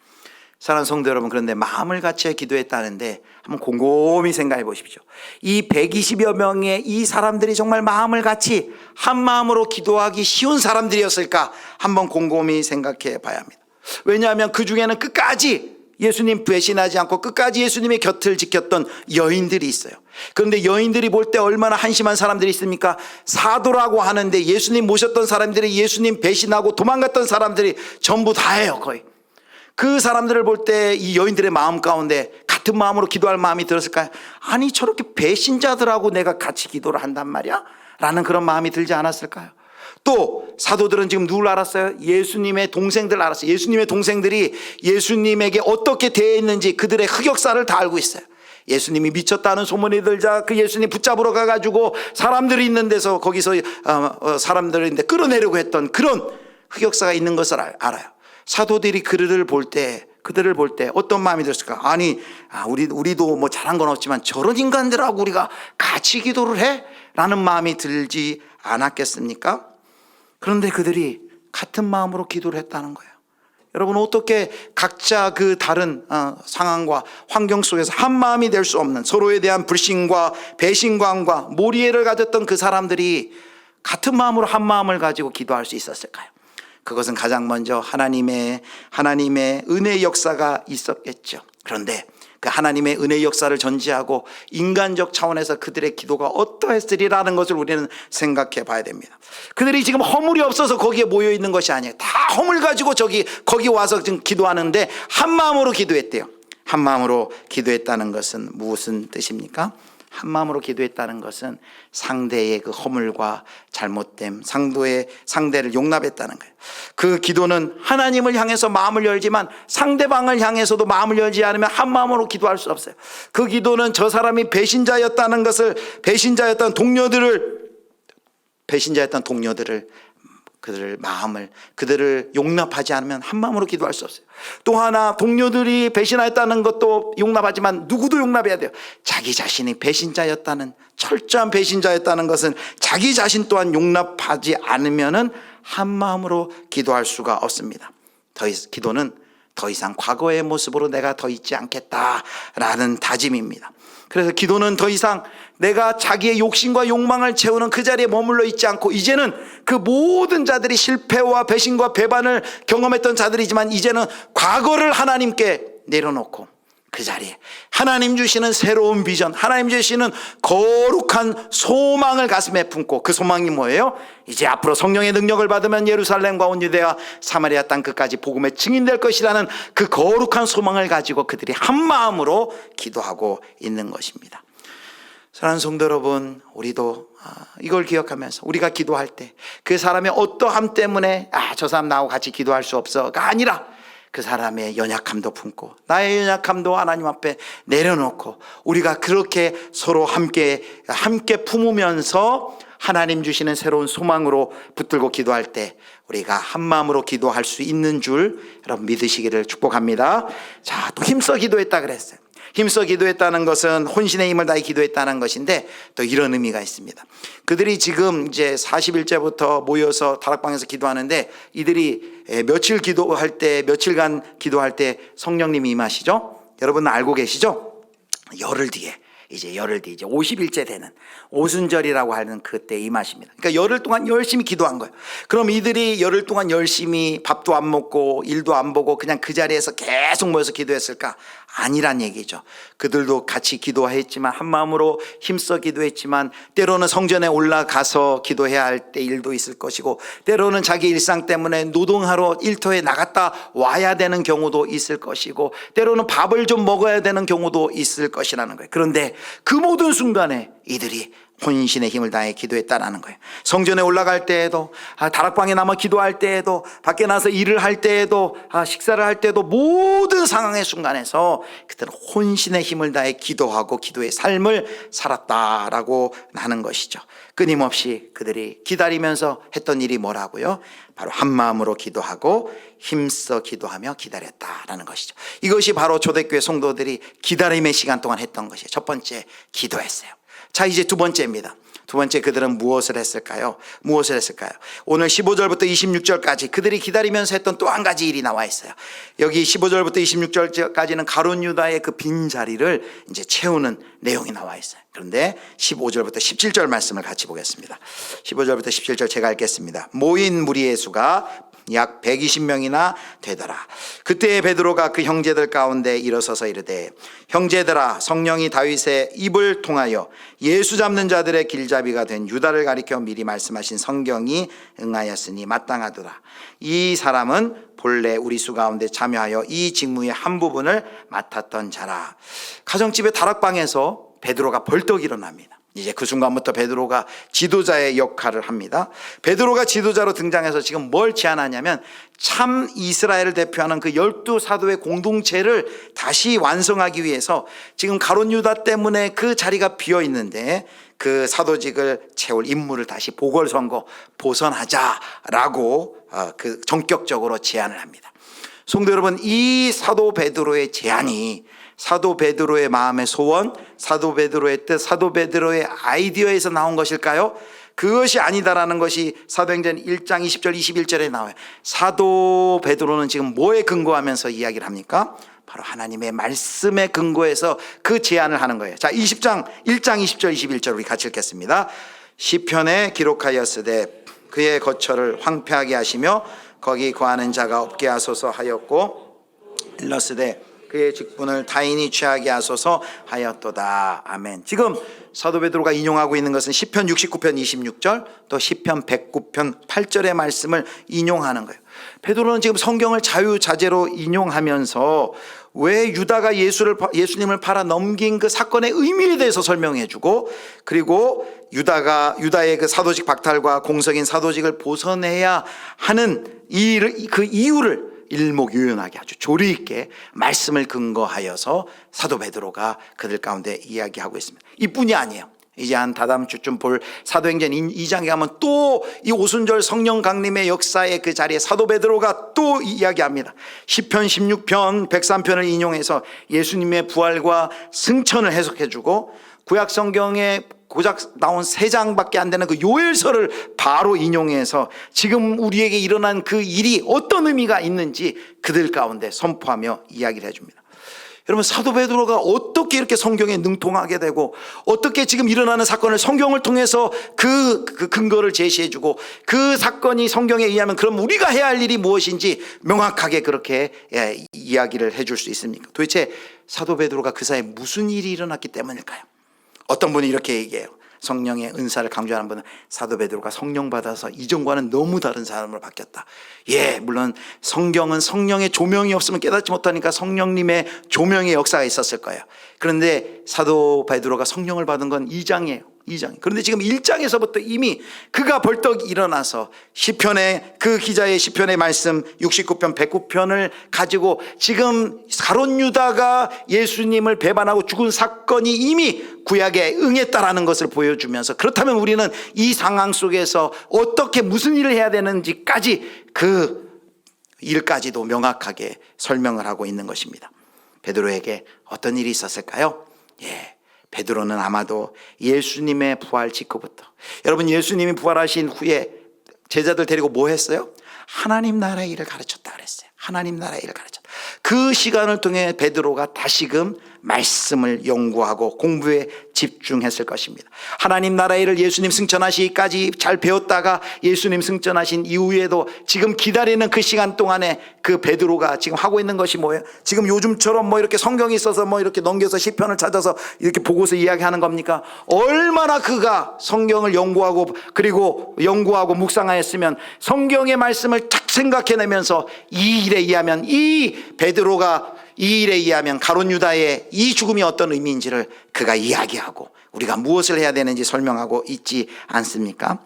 사랑하는 성도 여러분, 그런데 마음을 같이하여 기도했다는데 한번 곰곰이 생각해 보십시오. 이 120여 명의 이 사람들이 정말 마음을 같이 한 마음으로 기도하기 쉬운 사람들이었을까? 한번 곰곰이 생각해 봐야 합니다. 왜냐하면 그 중에는 끝까지 예수님 배신하지 않고 끝까지 예수님의 곁을 지켰던 여인들이 있어요. 그런데 여인들이 볼 때 얼마나 한심한 사람들이 있습니까? 사도라고 하는데 예수님 모셨던 사람들이 예수님 배신하고 도망갔던 사람들이 전부 다예요. 거의 그 사람들을 볼 때 이 여인들의 마음 가운데 같은 마음으로 기도할 마음이 들었을까요? 아니, 저렇게 배신자들하고 내가 같이 기도를 한단 말이야? 라는 그런 마음이 들지 않았을까요? 또 사도들은 지금 누굴 알았어요? 예수님의 동생들 알았어요. 예수님의 동생들이 예수님에게 어떻게 대했는지 그들의 흑역사를 다 알고 있어요. 예수님이 미쳤다는 소문이 들자 그 예수님 붙잡으러 가가지고 사람들이 있는 데서 거기서 사람들을 끌어내려고 했던 그런 흑역사가 있는 것을 알아요. 사도들이 그들을 볼 때 어떤 마음이 들었을까? 아니, 우리도 뭐 잘한 건 없지만 저런 인간들하고 우리가 같이 기도를 해? 라는 마음이 들지 않았겠습니까? 그런데 그들이 같은 마음으로 기도를 했다는 거예요. 여러분, 어떻게 각자 그 다른 상황과 환경 속에서 한 마음이 될 수 없는 서로에 대한 불신과 배신감과 모리애를 가졌던 그 사람들이 같은 마음으로 한 마음을 가지고 기도할 수 있었을까요? 그것은 가장 먼저 하나님의 은혜의 역사가 있었겠죠. 그런데 그 하나님의 은혜의 역사를 전제하고 인간적 차원에서 그들의 기도가 어떠했으리라는 것을 우리는 생각해 봐야 됩니다. 그들이 지금 허물이 없어서 거기에 모여 있는 것이 아니에요. 다 허물 가지고 거기 와서 지금 기도하는데 한 마음으로 기도했대요. 한 마음으로 기도했다는 것은 무슨 뜻입니까? 한 마음으로 기도했다는 것은 상대의 그 허물과 잘못됨, 상대를 용납했다는 거예요. 그 기도는 하나님을 향해서 마음을 열지만 상대방을 향해서도 마음을 열지 않으면 한 마음으로 기도할 수 없어요. 그 기도는 저 사람이 배신자였던 동료들을 그들을 용납하지 않으면 한 마음으로 기도할 수 없어요. 또 하나, 동료들이 배신하였다는 것도 용납하지만 누구도 용납해야 돼요. 자기 자신이 철저한 배신자였다는 것은 자기 자신 또한 용납하지 않으면은 한 마음으로 기도할 수가 없습니다. 기도는 더 이상 과거의 모습으로 내가 더 있지 않겠다라는 다짐입니다. 그래서 기도는 더 이상 내가 자기의 욕심과 욕망을 채우는 그 자리에 머물러 있지 않고 이제는 그 모든 자들이 실패와 배신과 배반을 경험했던 자들이지만 이제는 과거를 하나님께 내려놓고 그 자리에 하나님 주시는 새로운 비전, 하나님 주시는 거룩한 소망을 가슴에 품고, 그 소망이 뭐예요? 이제 앞으로 성령의 능력을 받으면 예루살렘과 온 유대와 사마리아 땅 끝까지 복음의 증인될 것이라는 그 거룩한 소망을 가지고 그들이 한 마음으로 기도하고 있는 것입니다. 사랑하는 성도 여러분, 우리도 이걸 기억하면서 우리가 기도할 때 그 사람의 어떠함 때문에 저 사람 나하고 같이 기도할 수 없어가 아니라 그 사람의 연약함도 품고 나의 연약함도 하나님 앞에 내려놓고 우리가 그렇게 서로 함께 품으면서 하나님 주시는 새로운 소망으로 붙들고 기도할 때 우리가 한 마음으로 기도할 수 있는 줄 여러분 믿으시기를 축복합니다. 자, 또 힘써 기도했다 그랬어요. 힘써 기도했다는 것은 혼신의 힘을 다해 기도했다는 것인데 또 이런 의미가 있습니다. 그들이 지금 이제 40일째부터 모여서 다락방에서 기도하는데 이들이 며칠간 기도할 때 성령님이 임하시죠? 여러분 알고 계시죠? 열흘 뒤에 이제 50일째 되는 오순절이라고 하는 그때 임하십니다. 그러니까 열흘 동안 열심히 기도한 거예요. 그럼 이들이 열흘 동안 열심히 밥도 안 먹고 일도 안 보고 그냥 그 자리에서 계속 모여서 기도했을까? 아니란 얘기죠. 그들도 같이 기도했지만 한 마음으로 힘써 기도했지만 때로는 성전에 올라가서 기도해야 할 때 일도 있을 것이고 때로는 자기 일상 때문에 노동하러 일터에 나갔다 와야 되는 경우도 있을 것이고 때로는 밥을 좀 먹어야 되는 경우도 있을 것이라는 거예요. 그런데 그 모든 순간에 이들이 혼신의 힘을 다해 기도했다라는 거예요. 성전에 올라갈 때에도 다락방에 남아 기도할 때에도 밖에 나서 일을 할 때에도 식사를 할 때도 모든 상황의 순간에서 그들은 혼신의 힘을 다해 기도하고 기도의 삶을 살았다라고 하는 것이죠. 끊임없이 그들이 기다리면서 했던 일이 뭐라고요? 바로 한 마음으로 기도하고 힘써 기도하며 기다렸다라는 것이죠. 이것이 바로 초대교회 성도들이 기다림의 시간 동안 했던 것이에요. 첫 번째, 기도했어요. 자, 이제 두 번째입니다. 두 번째, 그들은 무엇을 했을까요? 오늘 15절부터 26절까지 그들이 기다리면서 했던 또 한 가지 일이 나와 있어요. 여기 15절부터 26절까지는 가룟 유다의 그 빈자리를 이제 채우는 내용이 나와 있어요. 그런데 15절부터 17절 말씀을 같이 보겠습니다. 15절부터 17절 제가 읽겠습니다. 모인 무리의 수가 약 120명이나 되더라. 그때 베드로가 그 형제들 가운데 일어서서 이르되, 형제들아, 성령이 다윗의 입을 통하여 예수 잡는 자들의 길잡이가 된 유다를 가리켜 미리 말씀하신 성경이 응하였으니 마땅하더라. 이 사람은 본래 우리 수 가운데 참여하여 이 직무의 한 부분을 맡았던 자라. 가정집의 다락방에서 베드로가 벌떡 일어납니다. 이제 그 순간부터 베드로가 지도자의 역할을 합니다. 베드로가 지도자로 등장해서 지금 뭘 제안하냐면 참 이스라엘을 대표하는 그 12사도의 공동체를 다시 완성하기 위해서 지금 가룟 유다 때문에 그 자리가 비어 있는데 그 사도직을 채울 인물을 다시 보궐선거 보선하자라고 그 전격적으로 제안을 합니다. 성도 여러분, 이 사도 베드로의 제안이 사도 베드로의 마음의 소원, 사도 베드로의 뜻, 사도 베드로의 아이디어에서 나온 것일까요? 그것이 아니다라는 것이 사도행전 1장 20절 21절에 나와요. 사도 베드로는 지금 뭐에 근거하면서 이야기를 합니까? 바로 하나님의 말씀에 근거해서 그 제안을 하는 거예요. 자, 1장 20절 21절 우리 같이 읽겠습니다. 시편에 기록하였으되 그의 거처를 황폐하게 하시며 거기 거하는 자가 없게 하소서 하였고, 일렀으되 그의 직분을 타인이 취하게 하소서 하였도다. 아멘. 지금 사도 베드로가 인용하고 있는 것은 시편 69편 26절 또 시편 109편 8절의 말씀을 인용하는 거예요. 베드로는 지금 성경을 자유자재로 인용하면서 왜 유다가 예수님을 팔아 넘긴 그 사건의 의미에 대해서 설명해주고, 그리고 유다의 그 사도직 박탈과 공석인 사도직을 보선해야 하는 그 이유를 일목요연하게 아주 조리 있게 말씀을 근거하여서 사도 베드로가 그들 가운데 이야기하고 있습니다. 이뿐이 아니에요. 이제 한 다다음 주쯤 볼 사도행전 2장에 가면 또 이 오순절 성령 강림의 역사의 그 자리에 사도 베드로가 또 이야기합니다. 시편 16편 103편을 인용해서 예수님의 부활과 승천을 해석해주고, 구약 성경에 고작 나온 3장밖에 안 되는 그 요엘서를 바로 인용해서 지금 우리에게 일어난 그 일이 어떤 의미가 있는지 그들 가운데 선포하며 이야기를 해줍니다. 여러분, 사도 베드로가 어떻게 이렇게 성경에 능통하게 되고 어떻게 지금 일어나는 사건을 성경을 통해서 그 근거를 제시해주고 그 사건이 성경에 의하면 그럼 우리가 해야 할 일이 무엇인지 명확하게 그렇게 이야기를 해줄 수 있습니까? 도대체 사도 베드로가 그 사이에 무슨 일이 일어났기 때문일까요? 어떤 분이 이렇게 얘기해요. 성령의 은사를 강조하는 분은 사도 베드로가 성령 받아서 이전과는 너무 다른 사람으로 바뀌었다. 예, 물론 성경은 성령의 조명이 없으면 깨닫지 못하니까 성령님의 조명의 역사가 있었을 거예요. 그런데 사도 베드로가 성령을 받은 건 2장이에요. 2장. 그런데 지금 1장에서부터 이미 그가 벌떡 일어나서 시편의 그 기자의 시편의 말씀 69편 109편을 가지고 지금 가룟 유다가 예수님을 배반하고 죽은 사건이 이미 구약에 응했다라는 것을 보여주면서, 그렇다면 우리는 이 상황 속에서 어떻게 무슨 일을 해야 되는지까지 그 일까지도 명확하게 설명을 하고 있는 것입니다. 베드로에게 어떤 일이 있었을까요? 베드로는 아마도 예수님의 부활 직후부터, 여러분 예수님이 부활하신 후에 제자들 데리고 뭐 했어요? 하나님 나라의 일을 가르쳤다 그랬어요. 하나님 나라의 일을 가르쳤다. 그 시간을 통해 베드로가 다시금 말씀을 연구하고 공부에 집중했을 것입니다. 하나님 나라의 일을 예수님 승천하시기까지 잘 배웠다가 예수님 승천하신 이후에도 지금 기다리는 그 시간 동안에 그 베드로가 지금 하고 있는 것이 뭐예요? 지금 요즘처럼 뭐 이렇게 성경이 있어서 뭐 이렇게 넘겨서 시편을 찾아서 이렇게 보고서 이야기하는 겁니까? 얼마나 그가 성경을 연구하고 그리고 묵상하였으면 성경의 말씀을 탁 생각해내면서 이 일에 의하면 이 베드로가 이 일에 의하면 가룟 유다의 이 죽음이 어떤 의미인지를 그가 이야기하고 우리가 무엇을 해야 되는지 설명하고 있지 않습니까?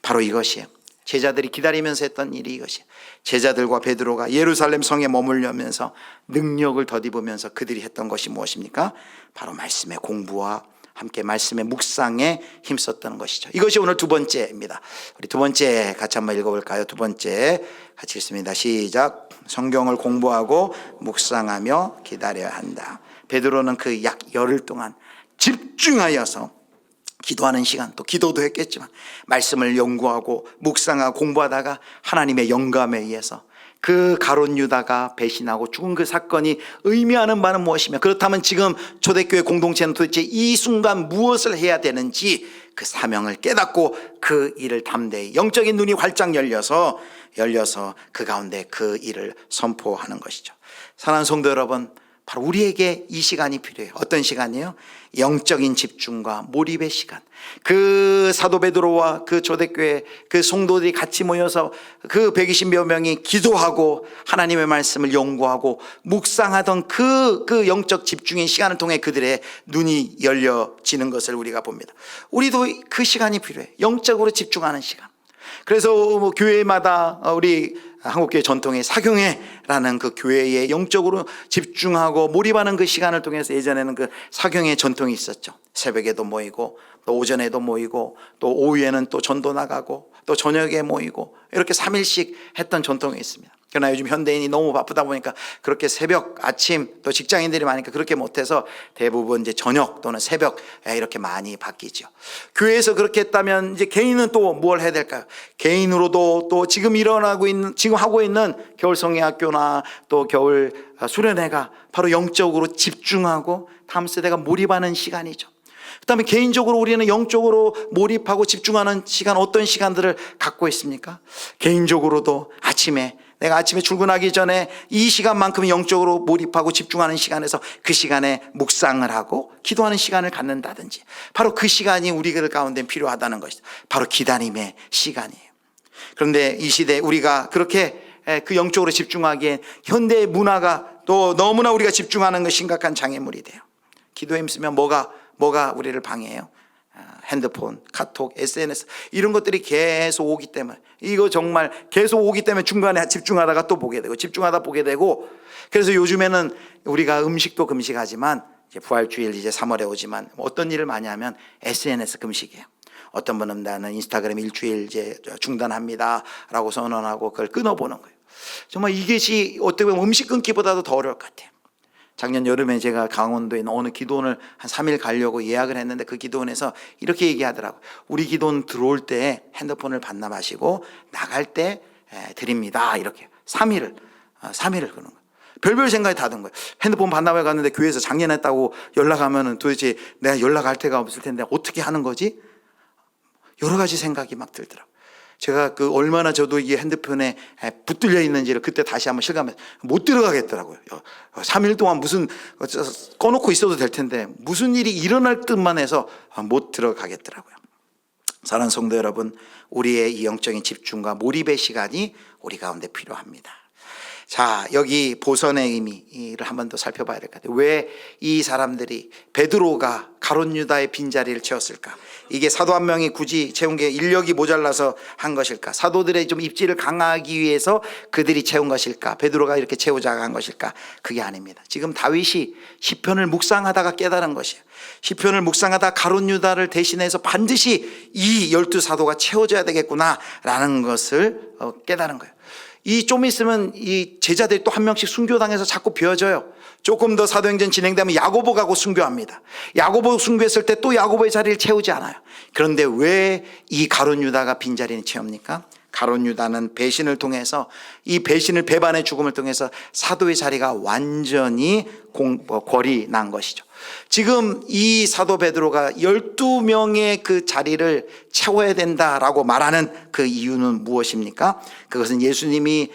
바로 이것이에요. 제자들이 기다리면서 했던 일이 이것이에요. 제자들과 베드로가 예루살렘 성에 머물려면서 능력을 덧입으면서 그들이 했던 것이 무엇입니까? 바로 말씀의 공부와 함께 말씀의 묵상에 힘썼던 것이죠. 이것이 오늘 두 번째입니다. 우리 두 번째 같이 한번 읽어볼까요? 두 번째 같이 읽습니다. 시작. 성경을 공부하고 묵상하며 기다려야 한다. 베드로는 그 약 열흘 동안 집중하여서 기도하는 시간, 또 기도도 했겠지만 말씀을 연구하고 묵상하고 공부하다가 하나님의 영감에 의해서 그 가룟 유다가 배신하고 죽은 그 사건이 의미하는 바는 무엇이며, 그렇다면 지금 초대교회 공동체는 도대체 이 순간 무엇을 해야 되는지 그 사명을 깨닫고 그 일을 담대히 영적인 눈이 활짝 열려서 그 가운데 그 일을 선포하는 것이죠. 사랑하는 성도 여러분, 바로 우리에게 이 시간이 필요해요. 어떤 시간이에요? 영적인 집중과 몰입의 시간. 그 사도 베드로와 그 초대교회 그 성도들이 같이 모여서 그 120여 명이 기도하고 하나님의 말씀을 연구하고 묵상하던 그 영적 집중의 시간을 통해 그들의 눈이 열려지는 것을 우리가 봅니다. 우리도 그 시간이 필요해요. 영적으로 집중하는 시간. 그래서 뭐 교회마다 우리 한국교회 전통의 사경회라는 그 교회에 영적으로 집중하고 몰입하는 그 시간을 통해서 예전에는 그 사경회 전통이 있었죠. 새벽에도 모이고 또 오전에도 모이고 또 오후에는 또 전도 나가고 또 저녁에 모이고 이렇게 3일씩 했던 전통이 있습니다. 그러나 요즘 현대인이 너무 바쁘다 보니까 그렇게 새벽, 아침 또 직장인들이 많으니까 그렇게 못해서 대부분 이제 저녁 또는 새벽 이렇게 많이 바뀌죠. 교회에서 그렇게 했다면 이제 개인은 또 뭘 해야 될까요? 개인으로도 또 지금 지금 하고 있는 겨울 성회학교나 또 겨울 수련회가 바로 영적으로 집중하고 다음 세대가 몰입하는 시간이죠. 그다음에 개인적으로 우리는 영적으로 몰입하고 집중하는 시간, 어떤 시간들을 갖고 있습니까? 개인적으로도 내가 아침에 출근하기 전에 이 시간만큼 영적으로 몰입하고 집중하는 시간에서 그 시간에 묵상을 하고 기도하는 시간을 갖는다든지, 바로 그 시간이 우리들 가운데 필요하다는 것이죠. 바로 기다림의 시간이에요. 그런데 이 시대에 우리가 그렇게 그 영적으로 집중하기엔 현대의 문화가 또 너무나 우리가 집중하는 것 심각한 장애물이 돼요. 기도에 힘쓰면 뭐가 우리를 방해해요? 핸드폰, 카톡, SNS 이런 것들이 계속 오기 때문에, 이거 정말 계속 오기 때문에 중간에 집중하다가 또 보게 되고 집중하다 보게 되고, 그래서 요즘에는 우리가 음식도 금식하지만 이제 부활주일 이제 3월에 오지만 어떤 일을 많이 하면 SNS 금식이에요. 어떤 분은 나는 인스타그램 일주일 이제 중단합니다 라고 선언하고 그걸 끊어보는 거예요. 정말 이것이 어떻게 보면 음식 끊기보다도 더 어려울 것 같아요. 작년 여름에 제가 강원도에 있는 어느 기도원을 한 3일 가려고 예약을 했는데 그 기도원에서 이렇게 얘기하더라고요. 우리 기도원 들어올 때 핸드폰을 반납하시고 나갈 때 드립니다. 이렇게 3일을 그러는 거예요. 별별 생각이 다 든 거예요. 핸드폰 반납해 갔는데 교회에서 장년했다고 연락하면 도대체 내가 연락할 데가 없을 텐데 어떻게 하는 거지? 여러 가지 생각이 막 들더라고요. 제가 그 얼마나 저도 이 핸드폰에 붙들려 있는지를 그때 다시 한번 실감해서 못 들어가겠더라고요. 3일 동안 무슨 꺼놓고 있어도 될 텐데 무슨 일이 일어날 듯만 해서 못 들어가겠더라고요. 사랑하는 성도 여러분, 우리의 이 영적인 집중과 몰입의 시간이 우리 가운데 필요합니다. 자, 여기 보선의 의미를 한 번 더 살펴봐야 될 것 같아요. 왜 이 사람들이 베드로가 가룟 유다의 빈자리를 채웠을까? 이게 사도 한 명이 굳이 채운 게 인력이 모자라서 한 것일까? 사도들의 좀 입지를 강화하기 위해서 그들이 채운 것일까? 베드로가 이렇게 채우자가 한 것일까? 그게 아닙니다. 지금 다윗이 시편을 묵상하다가 깨달은 것이에요. 시편을 묵상하다 가룟 유다를 대신해서 반드시 이 12사도가 채워져야 되겠구나라는 것을 깨달은 거예요. 이 좀 있으면 이 제자들이 또 한 명씩 순교당해서 자꾸 비워져요. 조금 더 사도행전 진행되면 야고보 가고 순교합니다. 야고보 순교했을 때 또 야고보의 자리를 채우지 않아요. 그런데 왜 이 가룟 유다가 빈자리를 채웁니까? 가룟 유다는 배신을 통해서, 이 배신을, 배반의 죽음을 통해서 사도의 자리가 완전히 골이 난 것이죠. 지금 이 사도 베드로가 12명의 그 자리를 채워야 된다라고 말하는 그 이유는 무엇입니까? 그것은 예수님이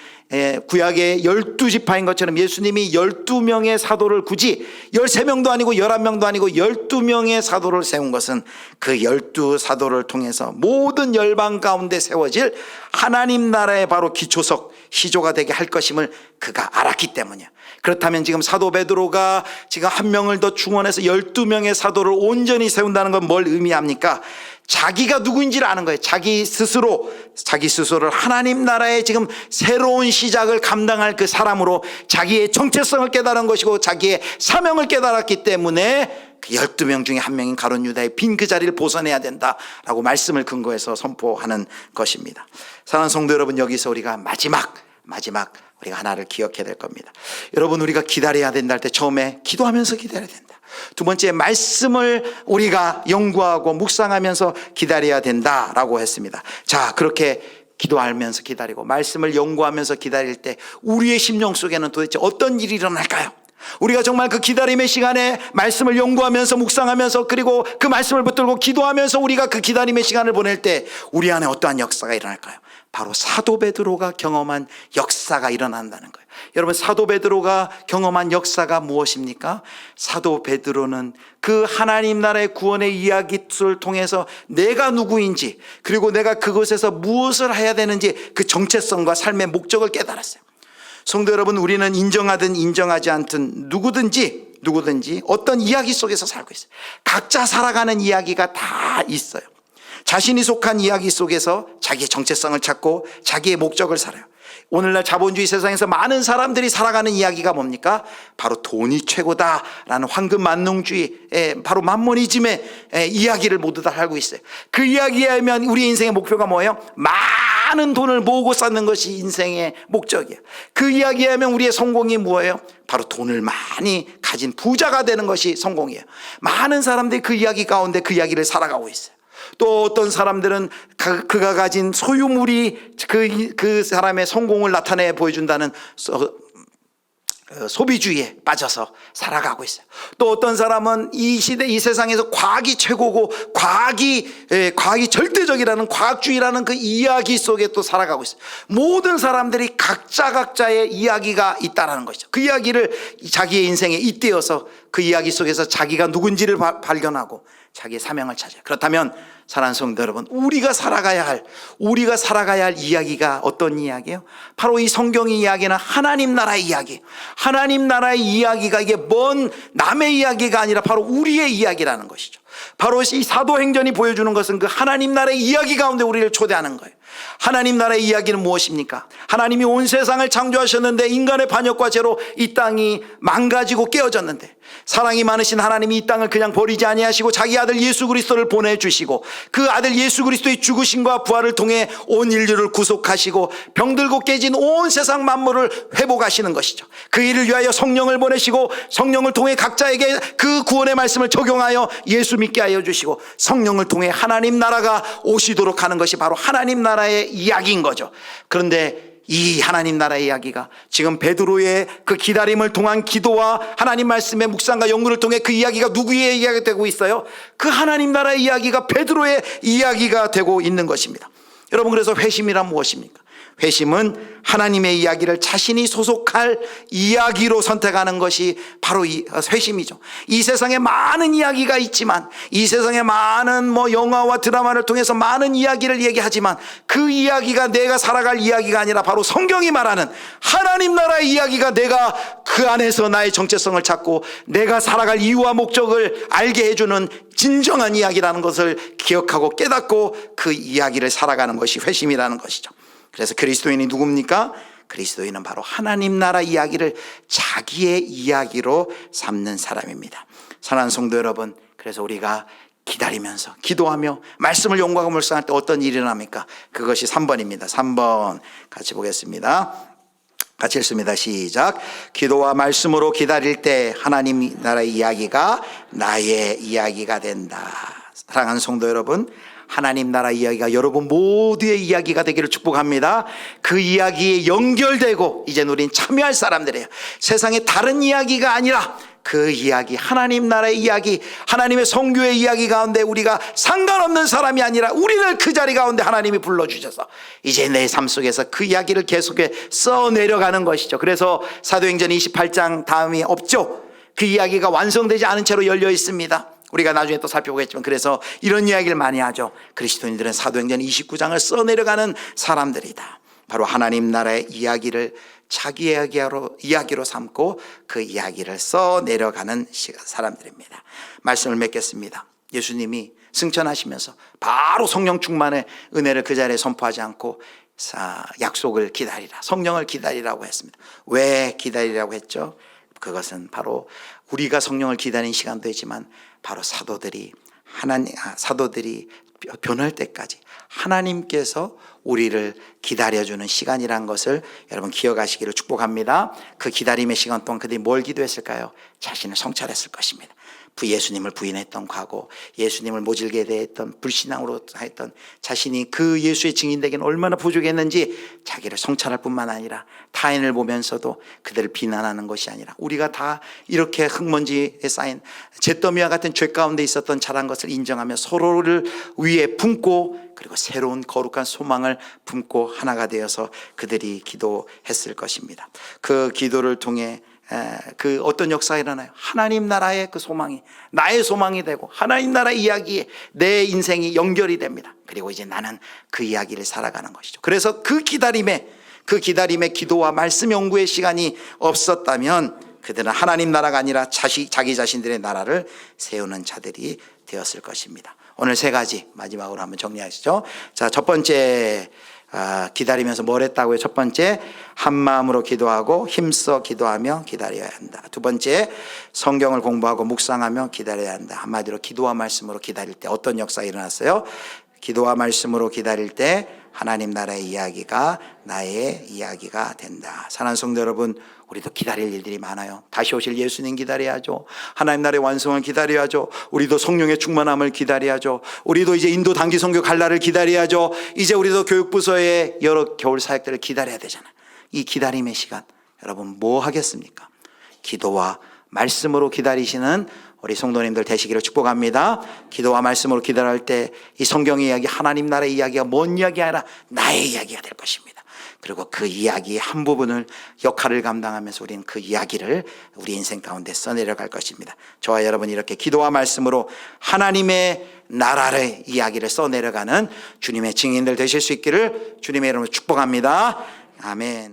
구약의 12지파인 것처럼 예수님이 12명의 사도를 굳이 13명도 아니고 11명도 아니고 12명의 사도를 세운 것은 그 12사도를 통해서 모든 열방 가운데 세워질 하나님 나라의 바로 기초석, 시조가 되게 할 것임을 그가 알았기 때문이야. 그렇다면 지금 사도 베드로가 지금 한 명을 더 충원해서 12명의 사도를 온전히 세운다는 건 뭘 의미합니까? 자기가 누구인지를 아는 거예요. 자기 스스로를 하나님 나라의 지금 새로운 시작을 감당할 그 사람으로 자기의 정체성을 깨달은 것이고 자기의 사명을 깨달았기 때문에 그 12명 중에 한 명인 가룟 유다의 빈 그 자리를 보선해야 된다라고 말씀을 근거해서 선포하는 것입니다. 사랑하는 성도 여러분, 여기서 우리가 마지막 우리가 하나를 기억해야 될 겁니다. 여러분, 우리가 기다려야 된다 할 때 처음에 기도하면서 기다려야 된다. 두 번째, 말씀을 우리가 연구하고 묵상하면서 기다려야 된다라고 했습니다. 자, 그렇게 기도하면서 기다리고 말씀을 연구하면서 기다릴 때 우리의 심령 속에는 도대체 어떤 일이 일어날까요? 우리가 정말 그 기다림의 시간에 말씀을 연구하면서 묵상하면서 그리고 그 말씀을 붙들고 기도하면서 우리가 그 기다림의 시간을 보낼 때 우리 안에 어떠한 역사가 일어날까요? 바로 사도 베드로가 경험한 역사가 일어난다는 거예요. 여러분, 사도 베드로가 경험한 역사가 무엇입니까? 사도 베드로는 그 하나님 나라의 구원의 이야기를 통해서 내가 누구인지, 그리고 내가 그곳에서 무엇을 해야 되는지 그 정체성과 삶의 목적을 깨달았어요. 성도 여러분, 우리는 인정하든 인정하지 않든 누구든지 어떤 이야기 속에서 살고 있어요. 각자 살아가는 이야기가 다 있어요. 자신이 속한 이야기 속에서 자기의 정체성을 찾고 자기의 목적을 살아요. 오늘날 자본주의 세상에서 많은 사람들이 살아가는 이야기가 뭡니까? 바로 돈이 최고다라는 황금 만능주의, 바로 만모니즘의 이야기를 모두 다 알고 있어요. 그 이야기에 하면 우리의 인생의 목표가 뭐예요? 많은 돈을 모으고 쌓는 것이 인생의 목적이에요. 그 이야기에 하면 우리의 성공이 뭐예요? 바로 돈을 많이 가진 부자가 되는 것이 성공이에요. 많은 사람들이 그 이야기 가운데 그 이야기를 살아가고 있어요. 또 어떤 사람들은 그가 가진 소유물이 그 사람의 성공을 나타내 보여준다는 소비주의에 빠져서 살아가고 있어요. 또 어떤 사람은 이 시대, 이 세상에서 과학이 최고고 과학이 절대적이라는 과학주의라는 그 이야기 속에 또 살아가고 있어요. 모든 사람들이 각자의 이야기가 있다는 것이죠. 그 이야기를 자기의 인생에 잇대어서 그 이야기 속에서 자기가 누군지를 발견하고 자기의 사명을 찾아요. 그렇다면 사랑하는 성도 여러분, 우리가 살아가야 할 이야기가 어떤 이야기예요? 바로 이 성경의 이야기는 하나님 나라의 이야기. 하나님 나라의 이야기가 이게 먼 남의 이야기가 아니라 바로 우리의 이야기라는 것이죠. 바로 이 사도행전이 보여주는 것은 그 하나님 나라의 이야기 가운데 우리를 초대하는 거예요. 하나님 나라의 이야기는 무엇입니까? 하나님이 온 세상을 창조하셨는데 인간의 반역과 죄로 이 땅이 망가지고 깨어졌는데 사랑이 많으신 하나님이 이 땅을 그냥 버리지 아니하시고 자기 아들 예수 그리스도를 보내주시고 그 아들 예수 그리스도의 죽으심과 부활을 통해 온 인류를 구속하시고 병들고 깨진 온 세상 만물을 회복하시는 것이죠. 그 일을 위하여 성령을 보내시고 성령을 통해 각자에게 그 구원의 말씀을 적용하여 예수 믿게 하여 주시고 성령을 통해 하나님 나라가 오시도록 하는 것이 바로 하나님 나라의 이야기인 거죠. 그런데 이 하나님 나라의 이야기가 지금 베드로의 그 기다림을 통한 기도와 하나님 말씀의 묵상과 연구를 통해 그 이야기가 누구의 이야기가 되고 있어요? 그 하나님 나라의 이야기가 베드로의 이야기가 되고 있는 것입니다. 여러분, 그래서 회심이란 무엇입니까? 회심은 하나님의 이야기를 자신이 소속할 이야기로 선택하는 것이 바로 이 회심이죠. 이 세상에 많은 이야기가 있지만, 이 세상에 많은 영화와 드라마를 통해서 많은 이야기를 얘기하지만 그 이야기가 내가 살아갈 이야기가 아니라 바로 성경이 말하는 하나님 나라의 이야기가 내가 그 안에서 나의 정체성을 찾고 내가 살아갈 이유와 목적을 알게 해주는 진정한 이야기라는 것을 기억하고 깨닫고 그 이야기를 살아가는 것이 회심이라는 것이죠. 그래서 그리스도인이 누굽니까? 그리스도인은 바로 하나님 나라 이야기를 자기의 이야기로 삼는 사람입니다. 사랑하는 성도 여러분, 그래서 우리가 기다리면서 기도하며 말씀을 연구하고 묵상할 때 어떤 일이 일어납니까? 그것이 3번입니다. 3번 같이 보겠습니다. 같이 읽습니다. 시작. 기도와 말씀으로 기다릴 때 하나님 나라의 이야기가 나의 이야기가 된다. 사랑하는 성도 여러분, 하나님 나라 이야기가 여러분 모두의 이야기가 되기를 축복합니다. 그 이야기에 연결되고 이제는 우린 참여할 사람들이에요. 세상의 다른 이야기가 아니라 그 이야기, 하나님 나라의 이야기, 하나님의 성교의 이야기 가운데 우리가 상관없는 사람이 아니라 우리를 그 자리 가운데 하나님이 불러주셔서 이제 내 삶 속에서 그 이야기를 계속해 써내려가는 것이죠. 그래서 사도행전 28장 다음이 없죠. 그 이야기가 완성되지 않은 채로 열려 있습니다. 우리가 나중에 또 살펴보겠지만, 그래서 이런 이야기를 많이 하죠. 그리스도인들은 사도행전 29장을 써내려가는 사람들이다. 바로 하나님 나라의 이야기를 자기 이야기로 삼고 그 이야기를 써내려가는 사람들입니다. 말씀을 맺겠습니다. 예수님이 승천하시면서 바로 성령 충만의 은혜를 그 자리에 선포하지 않고 약속을 기다리라, 성령을 기다리라고 했습니다. 왜 기다리라고 했죠? 그것은 바로 우리가 성령을 기다리는 시간도 있지만 바로 사도들이 변할 때까지 하나님께서 우리를 기다려주는 시간이란 것을 여러분 기억하시기를 축복합니다. 그 기다림의 시간 동안 그들이 뭘 기도했을까요? 자신을 성찰했을 것입니다. 예수님을 부인했던 과거, 예수님을 모질게 대했던 불신앙으로 했던 자신이 그 예수의 증인되기는 얼마나 부족했는지 자기를 성찰할 뿐만 아니라 타인을 보면서도 그들을 비난하는 것이 아니라 우리가 다 이렇게 흙먼지에 쌓인 잿더미와 같은 죄 가운데 있었던 자란 것을 인정하며 서로를 위에 품고, 그리고 새로운 거룩한 소망을 품고 하나가 되어서 그들이 기도했을 것입니다. 그 기도를 통해 그 어떤 역사가 일어나요? 하나님 나라의 그 소망이 나의 소망이 되고 하나님 나라 이야기에 내 인생이 연결이 됩니다. 그리고 이제 나는 그 이야기를 살아가는 것이죠. 그래서 그 기다림에 기도와 말씀 연구의 시간이 없었다면 그들은 하나님 나라가 아니라 자기 자신들의 나라를 세우는 자들이 되었을 것입니다. 오늘 세 가지 마지막으로 한번 정리하시죠. 자, 첫 번째, 기다리면서 뭘 했다고요? 첫 번째, 한 마음으로 기도하고 힘써 기도하며 기다려야 한다. 두 번째, 성경을 공부하고 묵상하며 기다려야 한다. 한마디로 기도와 말씀으로 기다릴 때 어떤 역사가 일어났어요? 기도와 말씀으로 기다릴 때 하나님 나라의 이야기가 나의 이야기가 된다. 사랑하는 성도 여러분, 우리도 기다릴 일들이 많아요. 다시 오실 예수님 기다려야죠. 하나님 나라의 완성을 기다려야죠. 우리도 성령의 충만함을 기다려야죠. 우리도 이제 인도 단기 선교 갈 날을 기다려야죠. 이제 우리도 교육부서의 여러 겨울 사역들을 기다려야 되잖아요. 이 기다림의 시간, 여러분 뭐 하겠습니까? 기도와 말씀으로 기다리시는 우리 성도님들 되시기를 축복합니다. 기도와 말씀으로 기다릴 때 이 성경의 이야기, 하나님 나라의 이야기가 뭔 이야기가 아니라 나의 이야기가 될 것입니다. 그리고 그 이야기의 한 부분을 역할을 감당하면서 우리는 그 이야기를 우리 인생 가운데 써내려갈 것입니다. 저와 여러분이 이렇게 기도와 말씀으로 하나님의 나라의 이야기를 써내려가는 주님의 증인들 되실 수 있기를 주님의 이름으로 축복합니다. 아멘.